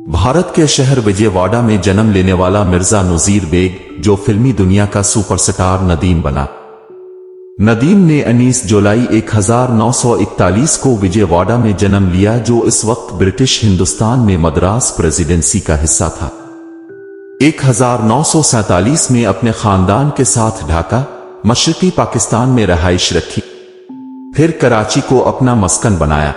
भारत के शहर विजयवाड़ा में जन्म लेने वाला मिर्जा नज़ीर बेग, जो फिल्मी दुनिया का सुपरस्टार नदीम बना। नदीम ने 19 जुलाई 1941 को विजयवाड़ा में जन्म लिया, जो इस वक्त ब्रिटिश हिंदुस्तान में मद्रास प्रेसिडेंसी का हिस्सा था। 1947 में अपने खानदान के साथ ढाका, मशरकी पाकिस्तान में रहाइश रखी, फिर कराची को अपना मस्कन बनाया।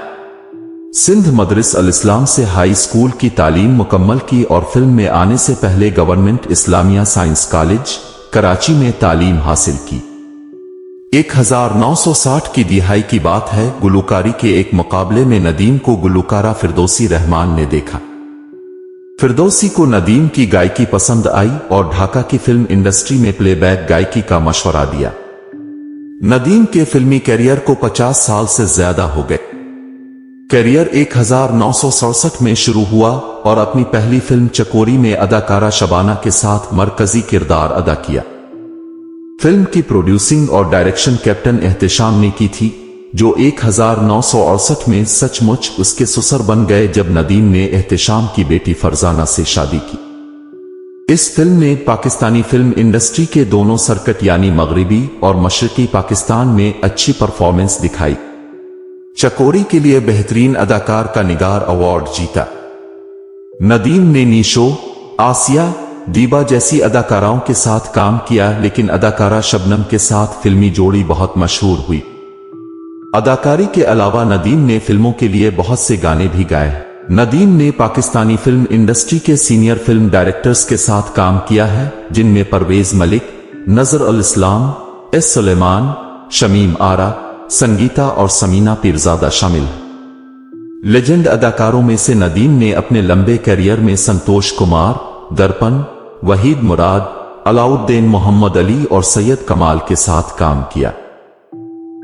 सिंध मदरस अल इस्लाम से हाई स्कूल की तालीम मुकम्मल की और फिल्म में आने से पहले government Islamia science college Karachi में तालीम हासिल की। 1960 की दिहाई की बात है। गुलूकारी के एक मुकाबले में नदीम को गुलूकारा फिरदौसी रहमान ने देखा। फिरदौसी को नदीम की गायकी पसंद आई और ढाका की फिल्म इंडस्ट्री में प्लेबैक गायकी का मशवरा दिया। नदीम के फिल्मी कैरियर को 50 साल से ज्यादा हो गए। कैरियर 1967 में शुरू हुआ और अपनी पहली फिल्म चकोरी में अदाकारा शबाना के साथ मरकजी किरदार अदा किया। फिल्म की प्रोड्यूसिंग और डायरेक्शन कैप्टन एहतेशाम ने की थी, जो 1968 में सचमुच उसके ससुर बन गए जब नदीम ने एहतेशाम की बेटी फरजाना से शादी की। इस फिल्म ने पाकिस्तानी फिल्म इंडस्ट्री के दोनों सर्किट यानी मगरिबी और मशरकी पाकिस्तान में अच्छी परफॉर्मेंस दिखाई। चकोरी के लिए बेहतरीन अदाकार का निगार अवार्ड जीता। नदीम ने नीशो, आसिया, दीबा जैसी अदाकाराओं के साथ काम किया, लेकिन अदाकारा शबनम के साथ फिल्मी जोड़ी बहुत मशहूर हुई। अदाकारी के अलावा नदीम ने फिल्मों के लिए बहुत से गाने भी गाए। नदीम ने पाकिस्तानी फिल्म इंडस्ट्री के सीनियर फिल्म डायरेक्टर्स के साथ काम किया है, जिनमें परवेज मलिक, नजर अल इस्लाम, एस सुलेमान, शमीम आरा, संगीता और समीना पीरजादा शामिल हैं। लेजेंड अदाकारों में से नदीम ने अपने लंबे करियर में संतोष कुमार, दर्पण, वहीद मुराद, अलाउद्दीन मोहम्मद अली और सैयद कमाल के साथ काम किया।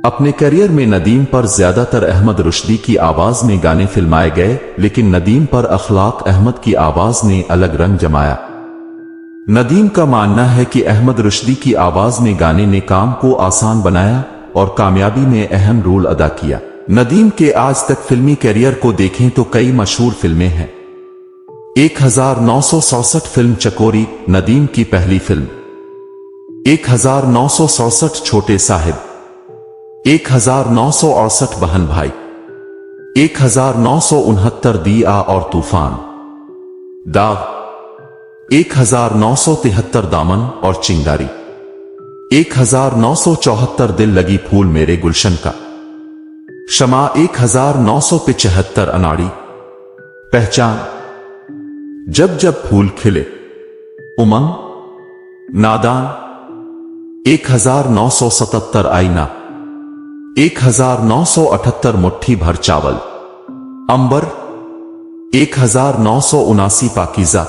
अपने करियर में नदीम पर ज्यादातर अहमद रुश्दी की आवाज में गाने फिल्माए गए, लेकिन नदीम पर अखलाक अहमद की आवाज ने अलग रंग जमाया। नदीम का मानना है कि अहमद रुश्दी की आवाज में गाने ने काम को आसान बनाया और कामयाबी में अहम रोल अदा किया। नदीम के आज तक फिल्मी करियर को देखें तो कई मशहूर फिल्में हैं। 1967 फिल्म चकोरी नदीम की पहली फिल्म। 1967 छोटे साहिब। 1968 बहन भाई। 1969 दिया और तूफान। दाग। 1973 दामन और चिंगारी। 1974 दिल लगी फूल मेरे गुलशन का। शमा। 1975 अनाड़ी। पहचान। जब जब फूल खिले। उमंग। नादान। 1977 आईना। 1978 मुट्ठी भर चावल। अंबर। 1979 पाकीज़ा।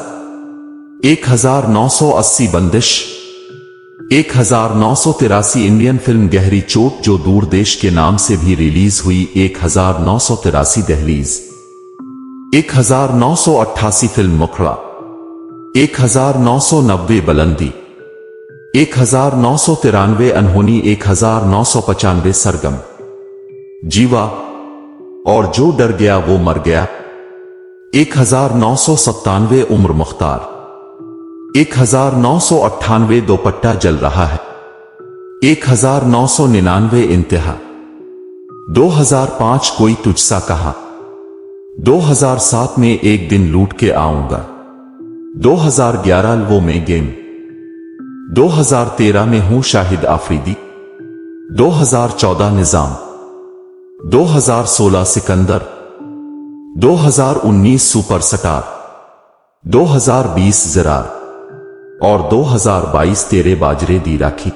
1980 बंदिश। 1983 इंडियन फिल्म गहरी चोट, जो दूर देश के नाम से भी रिलीज हुई। 1983 दहलीज। 1988 फिल्म मुखड़ा। 1990 बुलंदी। 1993 अनहोनी। 1995 सरगम। जीवा और जो डर गया वो मर गया। 1997 उम्र मुख्तार। 1998 दोपट्टा जल रहा है। 1999 इंतहा। 2005 कोई तुझसा कहा। 2007 में एक दिन लूट के आऊंगा। 2011 वो में गेम। 2013 में हूं शाहिद आफरीदी। 2014 निजाम। 2016 सिकंदर। 2019 सुपरस्टार। 2020 ज़रार और 2022 तेरे बाजरे दी राखी।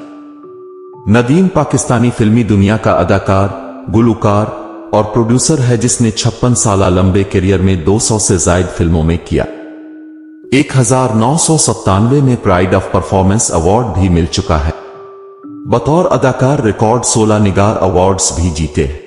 नदीम पाकिस्तानी फिल्मी दुनिया का अदाकार, गुलूकार और प्रोड्यूसर है, जिसने 56 साल लंबे करियर में 200 से ज्यादा फिल्मों में किया। 1997 में प्राइड ऑफ परफॉर्मेंस अवार्ड भी मिल चुका है। बतौर अदाकार रिकॉर्ड 16 निगार अवार्ड्स भी जीते हैं।